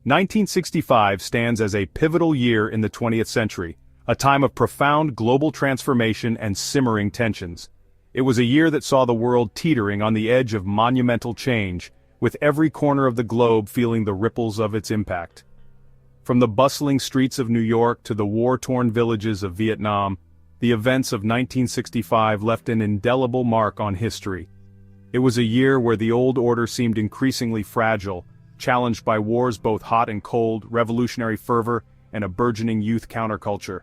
1965 stands as a pivotal year in the 20th century, a time of profound global transformation and simmering tensions. It was a year that saw the world teetering on the edge of monumental change, with every corner of the globe feeling the ripples of its impact. From the bustling streets of New York to the war-torn villages of Vietnam, the events of 1965 left an indelible mark on history. It was a year where the old order seemed increasingly fragile, challenged by wars both hot and cold, revolutionary fervor, and a burgeoning youth counterculture.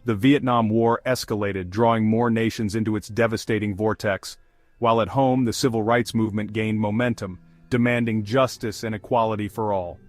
The Vietnam War escalated, drawing more nations into its devastating vortex, while at home the civil rights movement gained momentum, demanding justice and equality for all.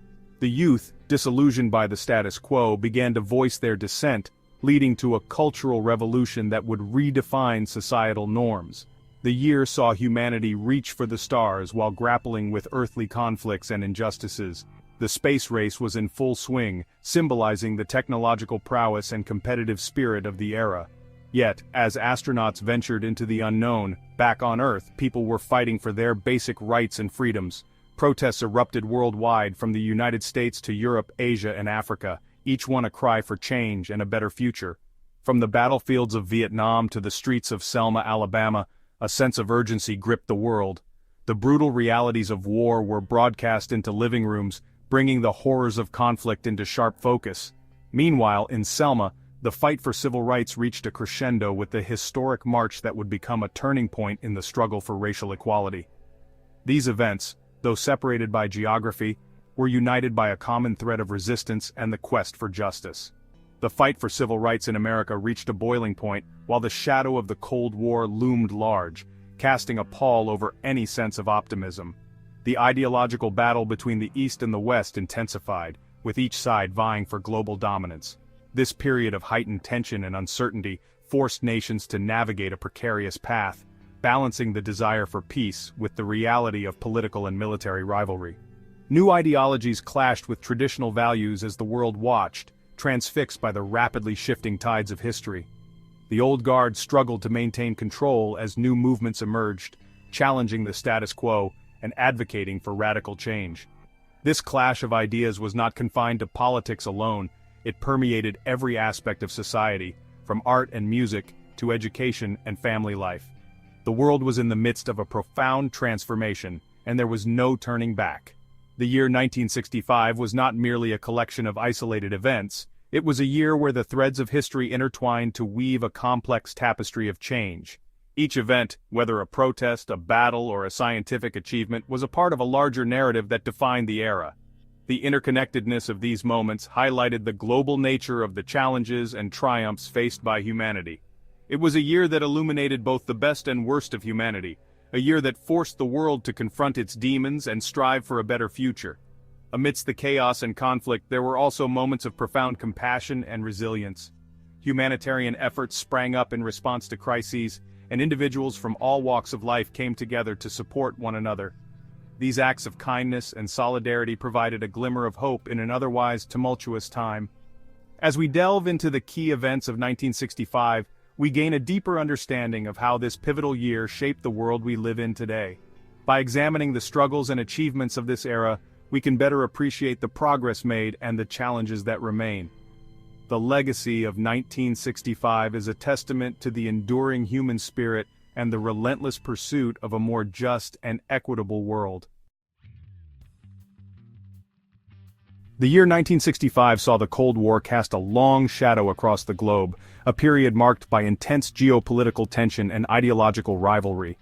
The youth, disillusioned by the status quo, began to voice their dissent, leading to a cultural revolution that would redefine societal norms. The year saw humanity reach for the stars while grappling with earthly conflicts and injustices. The space race was in full swing, symbolizing the technological prowess and competitive spirit of the era. Yet, as astronauts ventured into the unknown, back on Earth, people were fighting for their basic rights and freedoms. Protests erupted worldwide, from the United States to Europe, Asia, and Africa, each one a cry for change and a better future. From the battlefields of Vietnam to the streets of Selma, Alabama, a sense of urgency gripped the world. The brutal realities of war were broadcast into living rooms, bringing the horrors of conflict into sharp focus. Meanwhile, in Selma, the fight for civil rights reached a crescendo with the historic march that would become a turning point in the struggle for racial equality. These events, though separated by geography, were united by a common thread of resistance and the quest for justice. The fight for civil rights in America reached a boiling point, while the shadow of the Cold War loomed large, casting a pall over any sense of optimism. The ideological battle between the East and the West intensified, with each side vying for global dominance. This period of heightened tension and uncertainty forced nations to navigate a precarious path, balancing the desire for peace with the reality of political and military rivalry. New ideologies clashed with traditional values as the world watched, transfixed by the rapidly shifting tides of history. The old guard struggled to maintain control as new movements emerged, challenging the status quo and advocating for radical change. This clash of ideas was not confined to politics alone, it permeated every aspect of society, from art and music to education and family life. The world was in the midst of a profound transformation, and there was no turning back. The year 1965 was not merely a collection of isolated events, it was a year where the threads of history intertwined to weave a complex tapestry of change. Each event, whether a protest, a battle, or a scientific achievement, was a part of a larger narrative that defined the era. The interconnectedness of these moments highlighted the global nature of the challenges and triumphs faced by humanity. It was a year that illuminated both the best and worst of humanity, a year that forced the world to confront its demons and strive for a better future. Amidst the chaos and conflict, there were also moments of profound compassion and resilience. Humanitarian efforts sprang up in response to crises, and individuals from all walks of life came together to support one another. These acts of kindness and solidarity provided a glimmer of hope in an otherwise tumultuous time. As we delve into the key events of 1965, we gain a deeper understanding of how this pivotal year shaped the world we live in today. By examining the struggles and achievements of this era, we can better appreciate the progress made and the challenges that remain. The legacy of 1965 is a testament to the enduring human spirit and the relentless pursuit of a more just and equitable world. The year 1965 saw the Cold War cast a long shadow across the globe, a period marked by intense geopolitical tension and ideological rivalry.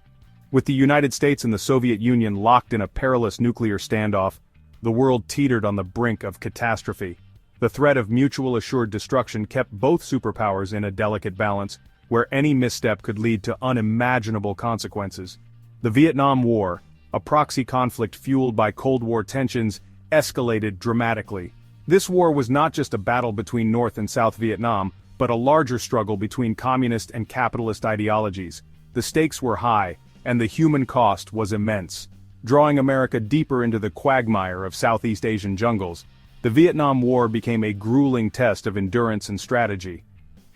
With the United States and the Soviet Union locked in a perilous nuclear standoff, the world teetered on the brink of catastrophe. The threat of mutual assured destruction kept both superpowers in a delicate balance, where any misstep could lead to unimaginable consequences. The Vietnam War, a proxy conflict fueled by Cold War tensions, escalated dramatically. This war was not just a battle between North and South Vietnam, but a larger struggle between communist and capitalist ideologies. The stakes were high, and the human cost was immense. Drawing America deeper into the quagmire of Southeast Asian jungles, the Vietnam War became a grueling test of endurance and strategy.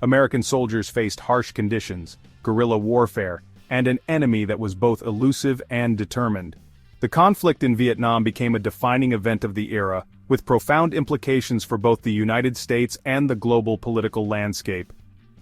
American soldiers faced harsh conditions, guerrilla warfare, and an enemy that was both elusive and determined. The conflict in Vietnam became a defining event of the era, with profound implications for both the United States and the global political landscape.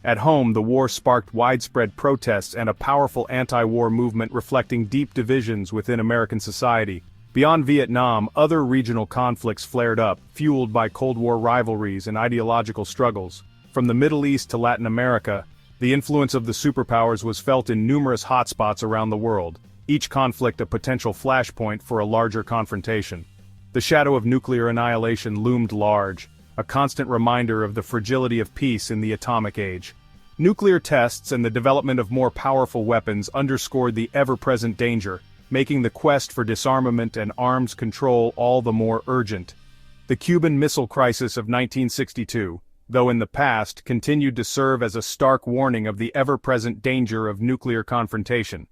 At home, the war sparked widespread protests and a powerful anti-war movement reflecting deep divisions within American society. Beyond Vietnam, other regional conflicts flared up, fueled by Cold War rivalries and ideological struggles. From the Middle East to Latin America, the influence of the superpowers was felt in numerous hotspots around the world, each conflict a potential flashpoint for a larger confrontation. The shadow of nuclear annihilation loomed large, a constant reminder of the fragility of peace in the atomic age. Nuclear tests and the development of more powerful weapons underscored the ever-present danger, making the quest for disarmament and arms control all the more urgent. The Cuban Missile Crisis of 1962, though in the past, continued to serve as a stark warning of the ever-present danger of nuclear confrontation.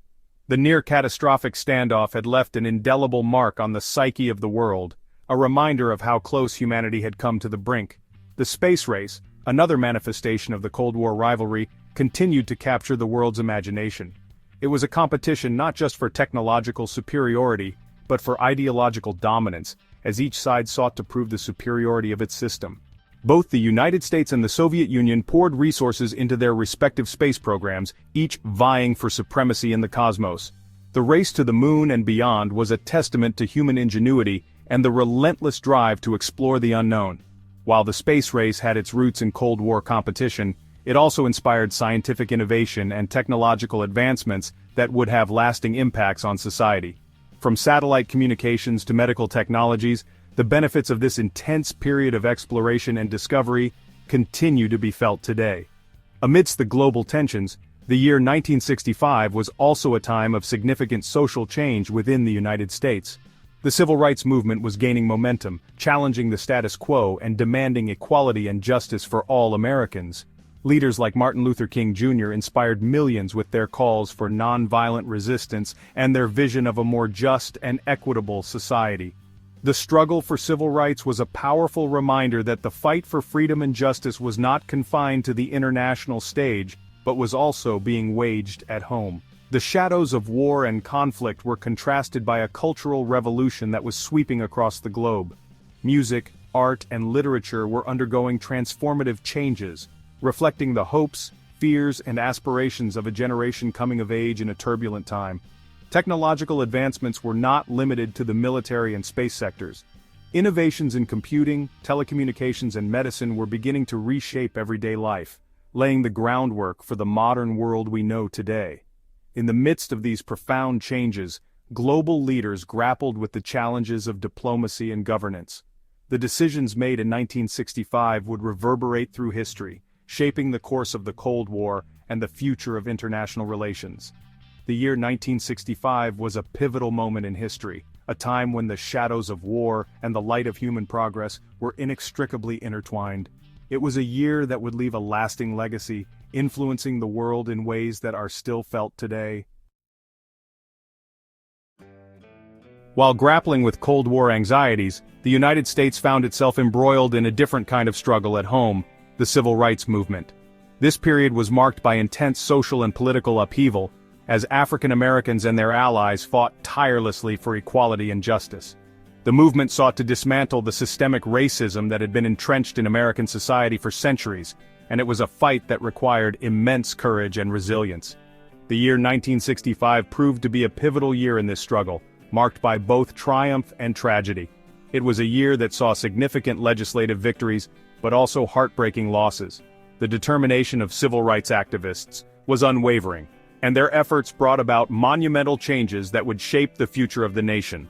The near-catastrophic standoff had left an indelible mark on the psyche of the world, a reminder of how close humanity had come to the brink. The space race, another manifestation of the Cold War rivalry, continued to capture the world's imagination. It was a competition not just for technological superiority, but for ideological dominance, as each side sought to prove the superiority of its system. Both the United States and the Soviet Union poured resources into their respective space programs, each vying for supremacy in the cosmos. The race to the moon and beyond was a testament to human ingenuity and the relentless drive to explore the unknown. While the space race had its roots in Cold War competition, it also inspired scientific innovation and technological advancements that would have lasting impacts on society. From satellite communications to medical technologies, the benefits of this intense period of exploration and discovery continue to be felt today. Amidst the global tensions, the year 1965 was also a time of significant social change within the United States. The civil rights movement was gaining momentum, challenging the status quo and demanding equality and justice for all Americans. Leaders like Martin Luther King Jr. inspired millions with their calls for nonviolent resistance and their vision of a more just and equitable society. The struggle for civil rights was a powerful reminder that the fight for freedom and justice was not confined to the international stage, but was also being waged at home. The shadows of war and conflict were contrasted by a cultural revolution that was sweeping across the globe. Music, art, and literature were undergoing transformative changes, reflecting the hopes, fears, and aspirations of a generation coming of age in a turbulent time. Technological advancements were not limited to the military and space sectors. Innovations in computing, telecommunications, and medicine were beginning to reshape everyday life, laying the groundwork for the modern world we know today. In the midst of these profound changes, global leaders grappled with the challenges of diplomacy and governance. The decisions made in 1965 would reverberate through history, shaping the course of the Cold War and the future of international relations. The year 1965 was a pivotal moment in history, a time when the shadows of war and the light of human progress were inextricably intertwined. It was a year that would leave a lasting legacy, influencing the world in ways that are still felt today. While grappling with Cold War anxieties, the United States found itself embroiled in a different kind of struggle at home, the civil rights movement. This period was marked by intense social and political upheaval, as African Americans and their allies fought tirelessly for equality and justice. The movement sought to dismantle the systemic racism that had been entrenched in American society for centuries, and it was a fight that required immense courage and resilience. The year 1965 proved to be a pivotal year in this struggle, marked by both triumph and tragedy. It was a year that saw significant legislative victories, but also heartbreaking losses. The determination of civil rights activists was unwavering, and their efforts brought about monumental changes that would shape the future of the nation.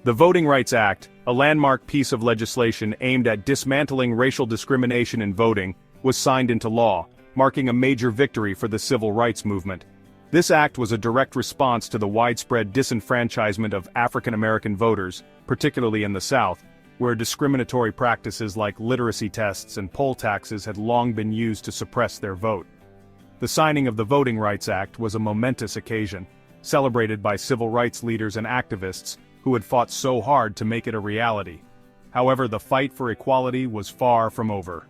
The Voting Rights Act, a landmark piece of legislation aimed at dismantling racial discrimination in voting, was signed into law, marking a major victory for the civil rights movement. This act was a direct response to the widespread disenfranchisement of African American voters, particularly in the South, where discriminatory practices like literacy tests and poll taxes had long been used to suppress their vote. The signing of the Voting Rights Act was a momentous occasion, celebrated by civil rights leaders and activists who had fought so hard to make it a reality. However, the fight for equality was far from over.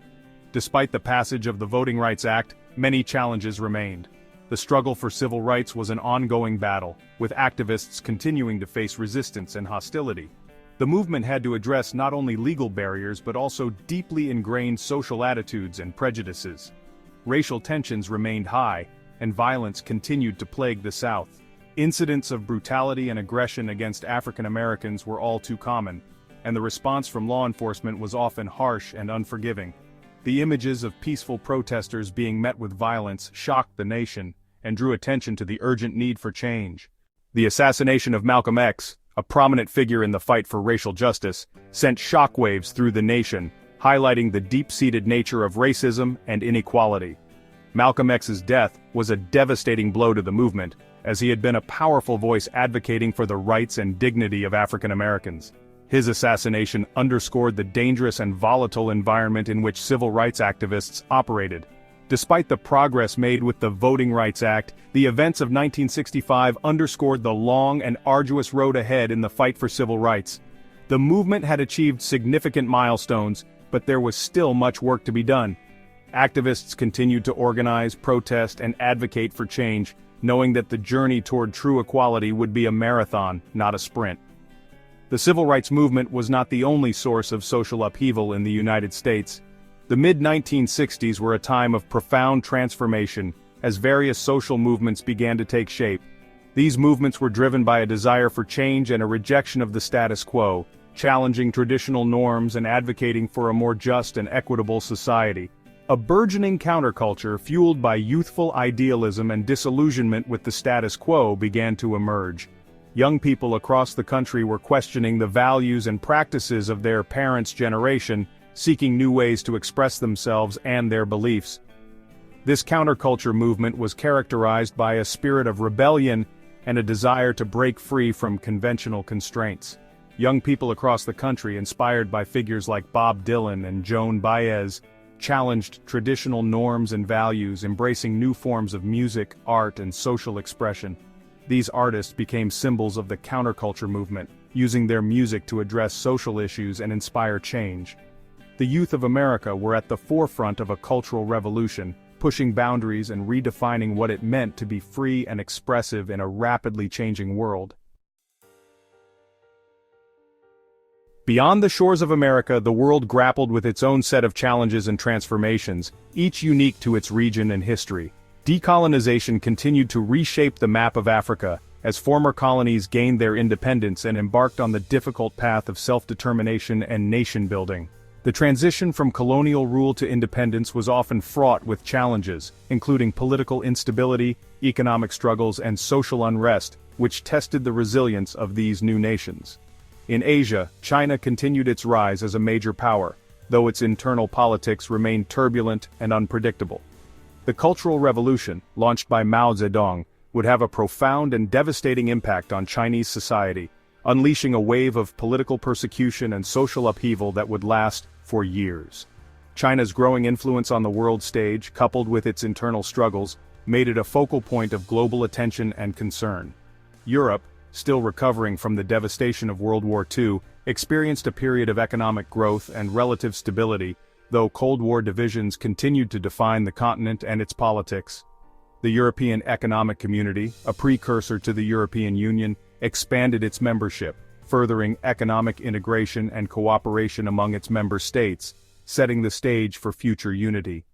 Despite the passage of the Voting Rights Act, many challenges remained. The struggle for civil rights was an ongoing battle, with activists continuing to face resistance and hostility. The movement had to address not only legal barriers but also deeply ingrained social attitudes and prejudices. Racial tensions remained high, and violence continued to plague the South. Incidents of brutality and aggression against African Americans were all too common, and the response from law enforcement was often harsh and unforgiving. The images of peaceful protesters being met with violence shocked the nation and drew attention to the urgent need for change. The assassination of Malcolm X, a prominent figure in the fight for racial justice, sent shockwaves through the nation, highlighting the deep-seated nature of racism and inequality. Malcolm X's death was a devastating blow to the movement, as he had been a powerful voice advocating for the rights and dignity of African Americans. His assassination underscored the dangerous and volatile environment in which civil rights activists operated. Despite the progress made with the Voting Rights Act, the events of 1965 underscored the long and arduous road ahead in the fight for civil rights. The movement had achieved significant milestones, but there was still much work to be done. Activists continued to organize, protest, and advocate for change, knowing that the journey toward true equality would be a marathon, not a sprint. The civil rights movement was not the only source of social upheaval in the United States. The mid-1960s were a time of profound transformation, as various social movements began to take shape. These movements were driven by a desire for change and a rejection of the status quo, challenging traditional norms and advocating for a more just and equitable society. A burgeoning counterculture fueled by youthful idealism and disillusionment with the status quo began to emerge. Young people across the country were questioning the values and practices of their parents' generation, seeking new ways to express themselves and their beliefs. This counterculture movement was characterized by a spirit of rebellion and a desire to break free from conventional constraints. Young people across the country, inspired by figures like Bob Dylan and Joan Baez, challenged traditional norms and values, embracing new forms of music, art, and social expression. These artists became symbols of the counterculture movement, using their music to address social issues and inspire change. The youth of America were at the forefront of a cultural revolution, pushing boundaries and redefining what it meant to be free and expressive in a rapidly changing world. Beyond the shores of America, the world grappled with its own set of challenges and transformations, each unique to its region and history. Decolonization continued to reshape the map of Africa, as former colonies gained their independence and embarked on the difficult path of self-determination and nation-building. The transition from colonial rule to independence was often fraught with challenges, including political instability, economic struggles, and social unrest, which tested the resilience of these new nations. In Asia, China continued its rise as a major power, though its internal politics remained turbulent and unpredictable. The Cultural Revolution, launched by Mao Zedong, would have a profound and devastating impact on Chinese society, unleashing a wave of political persecution and social upheaval that would last for years. China's growing influence on the world stage, coupled with its internal struggles, made it a focal point of global attention and concern. Europe, still recovering from the devastation of World War II, experienced a period of economic growth and relative stability, though Cold War divisions continued to define the continent and its politics. The European Economic Community, a precursor to the European Union, expanded its membership, furthering economic integration and cooperation among its member states, setting the stage for future unity.